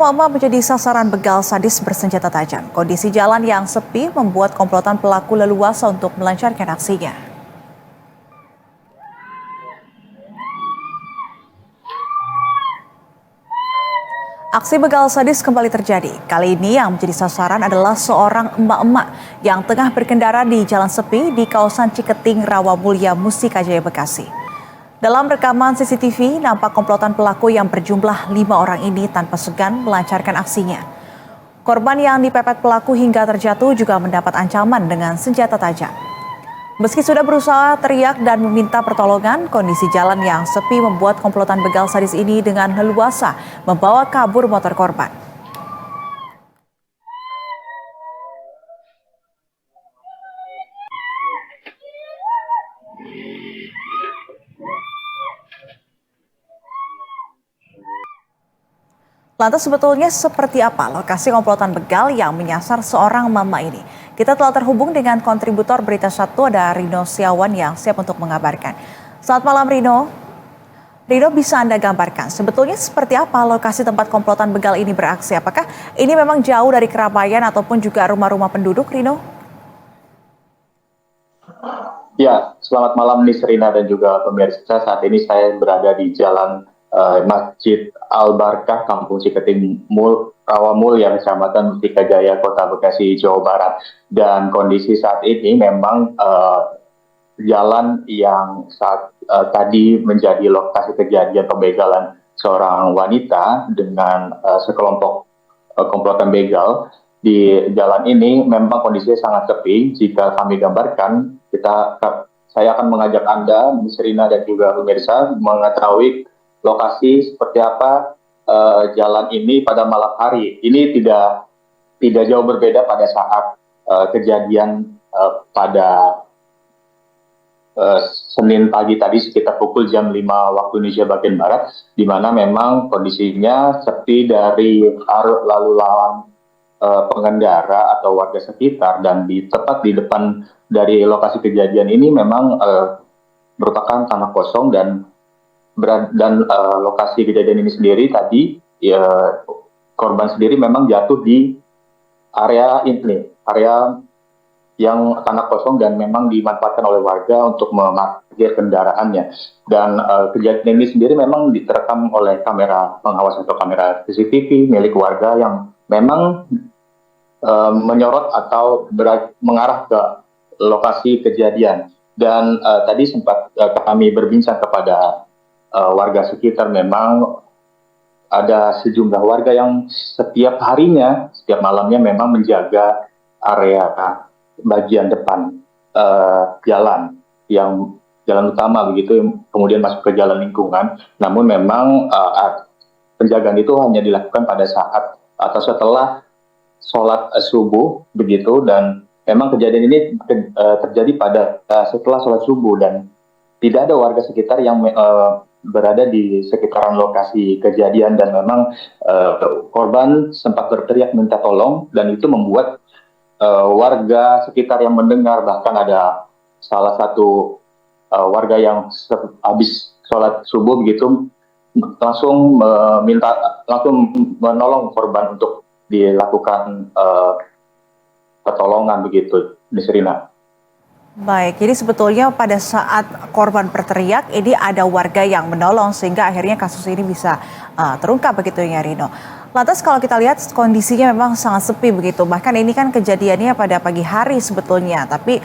Mama menjadi sasaran begal sadis bersenjata tajam. Kondisi jalan yang sepi membuat komplotan pelaku leluasa untuk melancarkan aksinya. Aksi begal sadis kembali terjadi. Kali ini yang menjadi sasaran adalah seorang emak-emak yang tengah berkendara di jalan sepi di kawasan Ciketing, Rawamulya, Musikajaya, Bekasi. Dalam rekaman CCTV, nampak komplotan pelaku yang berjumlah 5 orang ini tanpa segan melancarkan aksinya. Korban yang dipepet pelaku hingga terjatuh juga mendapat ancaman dengan senjata tajam. Meski sudah berusaha teriak dan meminta pertolongan, kondisi jalan yang sepi membuat komplotan begal sadis ini dengan leluasa membawa kabur motor korban. Lantas sebetulnya seperti apa lokasi komplotan begal yang menyasar seorang mama ini? Kita telah terhubung dengan kontributor Berita Satu, ada Rino Siawan yang siap untuk mengabarkan. Selamat malam Rino. Rino, bisa Anda gambarkan sebetulnya seperti apa lokasi tempat komplotan begal ini beraksi? Apakah ini memang jauh dari keramaian ataupun juga rumah-rumah penduduk, Rino? Ya, selamat malam Nisrina dan juga pemirsa. Saat ini saya berada di Jalan Masjid Al-Barkah, Kampung Ciketing Rawamulya, Kecamatan Musikajaya, Kota Bekasi, Jawa Barat. Dan kondisi saat ini memang jalan yang saat tadi menjadi lokasi kejadian pembegalan seorang wanita dengan sekelompok komplotan begal. Di jalan ini memang kondisinya sangat sepi. Jika kami gambarkan, saya akan mengajak Anda, Serina dan juga pemirsa, mengetahui lokasi seperti apa jalan ini pada malam hari. Ini tidak jauh berbeda pada saat kejadian pada Senin pagi tadi sekitar pukul jam 5 waktu Indonesia bagian Barat, di mana memang kondisinya sepi dari arus lalu lalang pengendara atau warga sekitar, dan tepat di depan dari lokasi kejadian ini memang merupakan tanah kosong, dan lokasi kejadian ini sendiri tadi korban sendiri memang jatuh di area yang tanah kosong dan memang dimanfaatkan oleh warga untuk memarkir kendaraannya. Dan kejadian ini sendiri memang diterekam oleh kamera pengawas atau kamera CCTV milik warga yang memang menyorot atau mengarah ke lokasi kejadian. Dan tadi sempat kami berbincang kepada warga sekitar. Memang ada sejumlah warga yang setiap harinya, setiap malamnya memang menjaga area bagian depan jalan, yang jalan utama begitu, kemudian masuk ke jalan lingkungan. Namun memang penjagaan itu hanya dilakukan pada saat atau setelah sholat subuh begitu, dan memang kejadian ini terjadi pada setelah sholat subuh, dan tidak ada warga sekitar yang berada di sekitaran lokasi kejadian. Dan memang korban sempat berteriak minta tolong, dan itu membuat warga sekitar yang mendengar, bahkan ada salah satu warga yang habis sholat subuh begitu langsung menolong korban untuk dilakukan pertolongan begitu, Nisrina. Baik, jadi sebetulnya pada saat korban berteriak, ini ada warga yang menolong sehingga akhirnya kasus ini bisa terungkap begitu ya Rino. Lantas kalau kita lihat kondisinya memang sangat sepi begitu, bahkan ini kan kejadiannya pada pagi hari sebetulnya, tapi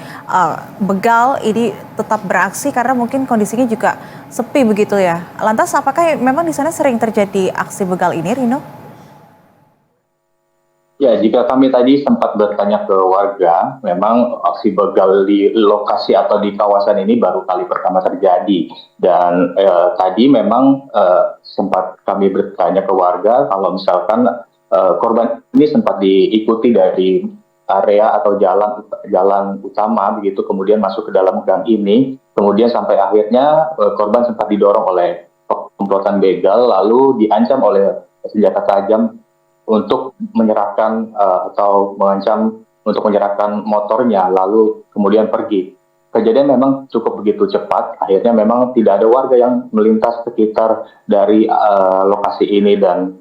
begal ini tetap beraksi karena mungkin kondisinya juga sepi begitu ya. Lantas apakah memang di sana sering terjadi aksi begal ini, Rino? Ya, jika kami tadi sempat bertanya ke warga, memang aksi begal di lokasi atau di kawasan ini baru kali pertama terjadi. Dan tadi memang sempat kami bertanya ke warga kalau misalkan korban ini sempat diikuti dari area atau jalan utama begitu, kemudian masuk ke dalam gang ini, kemudian sampai akhirnya korban sempat didorong oleh komplotan begal lalu diancam oleh senjata tajam untuk menyerahkan atau mengancam untuk menyerahkan motornya, lalu kemudian pergi. Kejadian memang cukup begitu cepat, akhirnya memang tidak ada warga yang melintas sekitar dari lokasi ini, dan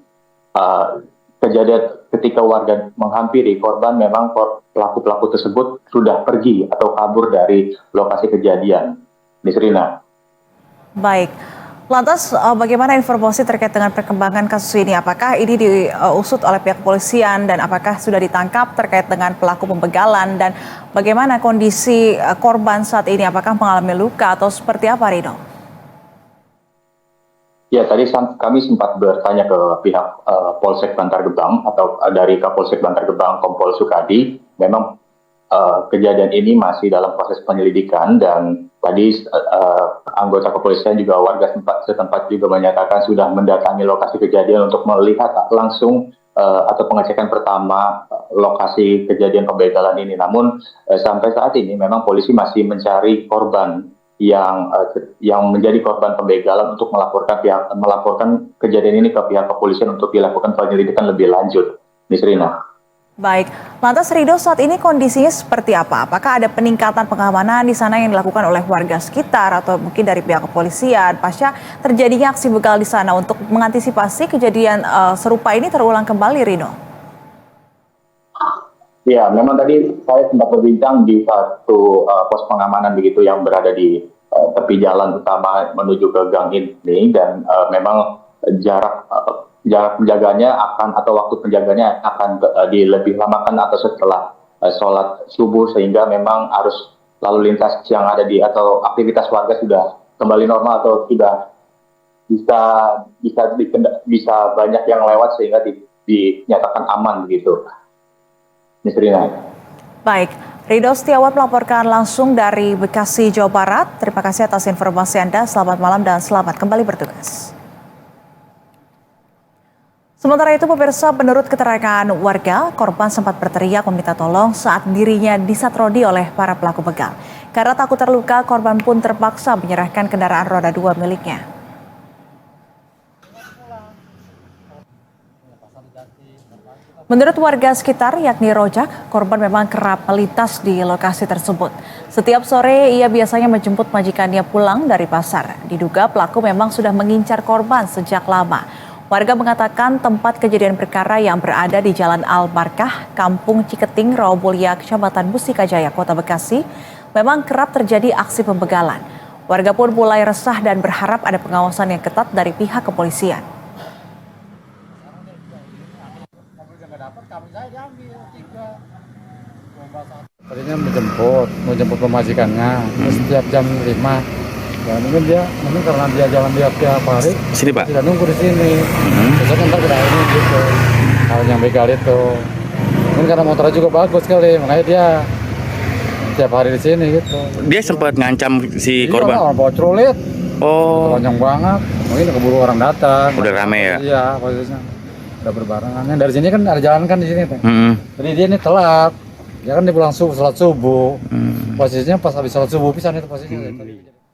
kejadian ketika warga menghampiri korban, memang pelaku-pelaku tersebut sudah pergi atau kabur dari lokasi kejadian. Nisrina. Baik. Lantas bagaimana informasi terkait dengan perkembangan kasus ini? Apakah ini diusut oleh pihak kepolisian dan apakah sudah ditangkap terkait dengan pelaku pembegalan dan bagaimana kondisi korban saat ini? Apakah mengalami luka atau seperti apa, Rino? Ya, tadi kami sempat bertanya ke pihak Polsek Bantar Gebang atau dari Kapolsek Bantar Gebang Kompol Sukadi. Memang kejadian ini masih dalam proses penyelidikan dan tadi anggota kepolisian juga warga setempat juga menyatakan sudah mendatangi lokasi kejadian untuk melihat langsung atau pengecekan pertama lokasi kejadian pembegalan ini. Namun sampai saat ini memang polisi masih mencari korban yang menjadi korban pembegalan untuk melaporkan kejadian ini ke pihak kepolisian untuk dilakukan penyelidikan lebih lanjut. Nisrina. Baik, lantas Rido saat ini kondisinya seperti apa? Apakah ada peningkatan pengamanan di sana yang dilakukan oleh warga sekitar atau mungkin dari pihak kepolisian pasca terjadinya aksi begal di sana untuk mengantisipasi kejadian serupa ini terulang kembali, Rino? Ya, memang tadi saya sempat berbincang di satu pos pengamanan begitu yang berada di tepi jalan utama menuju ke gang ini dan memang jarak penjaganya atau waktu penjaganya akan dilebih lamakan atau setelah sholat subuh sehingga memang arus lalu lintas yang ada atau aktivitas warga sudah kembali normal atau sudah bisa banyak yang lewat sehingga dinyatakan aman begitu. Nisrina. Baik, Rido Setiawan melaporkan langsung dari Bekasi, Jawa Barat. Terima kasih atas informasi Anda. Selamat malam dan selamat kembali bertugas. Sementara itu, pemirsa, menurut keterangan warga, korban sempat berteriak meminta tolong saat dirinya disatrodi oleh para pelaku begal. Karena takut terluka, korban pun terpaksa menyerahkan kendaraan roda 2 miliknya. Menurut warga sekitar, yakni Rojak, korban memang kerap melintas di lokasi tersebut. Setiap sore, ia biasanya menjemput majikannya pulang dari pasar. Diduga pelaku memang sudah mengincar korban sejak lama. Warga mengatakan tempat kejadian perkara yang berada di Jalan Al-Barkah, Kampung Ciketing, Rawamulya, Kecamatan Musikajaya, Kota Bekasi, memang kerap terjadi aksi pembegalan. Warga pun mulai resah dan berharap ada pengawasan yang ketat dari pihak kepolisian. Tadinya mau jemput pemajikannya, setiap jam 5. Dan mungkin karena dia jalan tiap hari, sini Pak, tidak nunggu di sini. Besok ntar kita ini gitu, kalau yang begal itu. Mungkin karena motornya juga bagus sekali, makanya dia tiap hari di sini gitu. Dia sempat ngancam si korban. Iya, bawa celurit. Oh, Panjang banget. Mungkin keburu orang datang. udah rame ya? Iya, posisinya udah berbarengan. Yang dari sini kan ada jalan kan di sini tuh. Jadi dia ini telat. Ya kan dia pulang sholat subuh. Posisinya pas habis sholat subuh pisan itu posisinya.